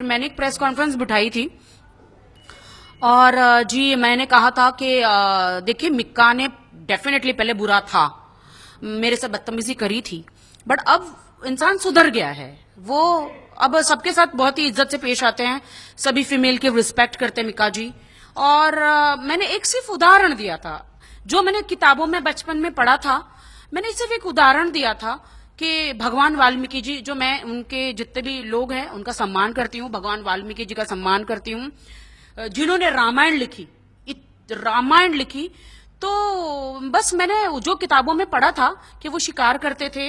मैंने एक press conference बिठाई थी और जी मैंने कहा था कि देखिए मिक्का ने डेफिनेटली पहले बुरा था, मेरे से बदतमीजी करी थी, बट अब इंसान सुधर गया है। वो अब सबके साथ बहुत ही इज्जत से पेश आते हैं, सभी फीमेल की रिस्पेक्ट करते हैं मिक्का जी। और मैंने एक सिर्फ उदाहरण दिया था जो मैंने किताबों में बचपन में पढ़ा था। मैंने सिर्फ एक उदाहरण दिया था कि भगवान वाल्मीकि जी, जो मैं उनके जितने भी लोग हैं उनका सम्मान करती हूँ, भगवान वाल्मीकि जी का सम्मान करती हूँ, जिन्होंने रामायण लिखी। तो बस मैंने जो किताबों में पढ़ा था कि वो शिकार करते थे,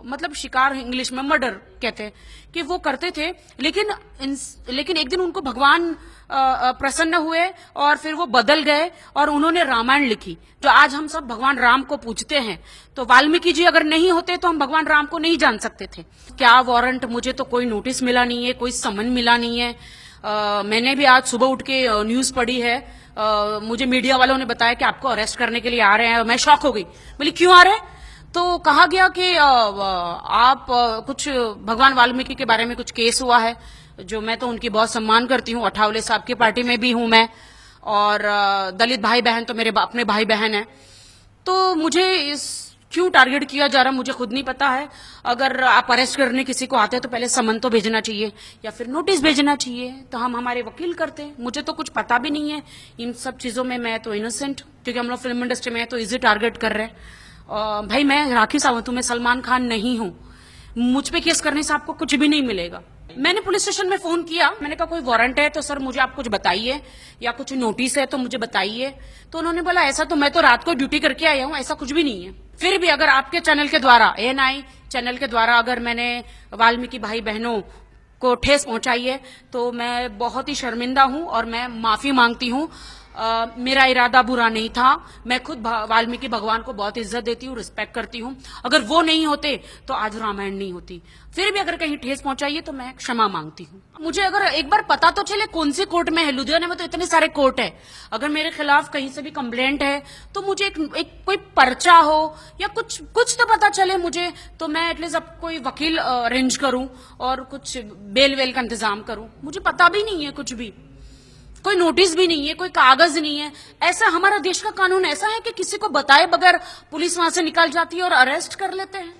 मतलब शिकार इंग्लिश में मर्डर कहते हैं, कि वो करते थे, लेकिन एक दिन उनको भगवान प्रसन्न हुए और फिर वो बदल गए और उन्होंने रामायण लिखी, जो आज हम सब भगवान राम को पूजते हैं। तो वाल्मीकि जी अगर नहीं होते तो हम भगवान राम को नहीं जान सकते थे। क्या वारंट, मुझे तो कोई नोटिस मिला नहीं है, कोई समन मिला नहीं है। मैंने भी आज सुबह उठ के न्यूज पढ़ी है, मुझे मीडिया वालों ने बताया कि आपको अरेस्ट करने के लिए आ रहे हैं। मैं शॉक हो गई, बोली क्यों आ रहे हैं? तो कहा गया कि आप कुछ भगवान वाल्मीकि के बारे में कुछ केस हुआ है, जो मैं तो उनकी बहुत सम्मान करती हूँ, अठावले साहब की पार्टी में भी हूं मैं, और दलित भाई बहन तो मेरे अपने भाई बहन हैं। तो मुझे इस क्यों टारगेट किया जा रहा मुझे खुद नहीं पता है। अगर आप अरेस्ट करने किसी को आते हैं तो पहले समन तो भेजना चाहिए या फिर नोटिस भेजना चाहिए, तो हम हमारे वकील करते हैं। मुझे तो कुछ पता भी नहीं है इन सब चीजों में, मैं तो इनोसेंट, क्योंकि हम लोग फिल्म इंडस्ट्री में है तो इजी टारगेट कर रहे हैं। भाई मैं राखी सावंत हूं, मैं सलमान खान नहीं हूं, मुझ पे केस करने से आपको कुछ भी नहीं मिलेगा। मैंने पुलिस स्टेशन में फोन किया, मैंने कहा कोई वारंट है तो सर मुझे आप कुछ बताइए, या कुछ नोटिस है तो मुझे बताइए। तो उन्होंने बोला ऐसा तो मैं तो रात को ड्यूटी करके आया हूं, ऐसा कुछ भी नहीं है। फिर भी अगर आपके चैनल के द्वारा, ANI चैनल के द्वारा अगर मैंने वाल्मीकि भाई बहनों को ठेस पहुंचाई है तो मैं बहुत ही शर्मिंदा हूं और मैं माफी मांगती हूं। मेरा इरादा बुरा नहीं था, मैं खुद वाल्मीकि भगवान को बहुत इज्जत देती हूँ, रिस्पेक्ट करती हूँ। अगर वो नहीं होते तो आज रामायण नहीं होती। फिर भी अगर कहीं ठेस पहुंचाई तो मैं क्षमा मांगती हूँ। मुझे अगर एक बार पता तो चले कौन सी कोर्ट में है, लुधियाना में तो इतने सारे कोर्ट है। अगर मेरे खिलाफ कहीं से भी कंप्लेंट है तो मुझे एक कोई पर्चा हो या कुछ तो पता चले मुझे, तो मैं एटलीस्ट अब कोई वकील अरेंज करूं और कुछ बेल वेल का इंतजाम करूं। मुझे पता भी नहीं है कुछ भी, कोई नोटिस भी नहीं है, कोई कागज नहीं है। ऐसा हमारा देश का कानून ऐसा है कि किसी को बताए बगैर पुलिस वहां से निकल जाती है और अरेस्ट कर लेते हैं।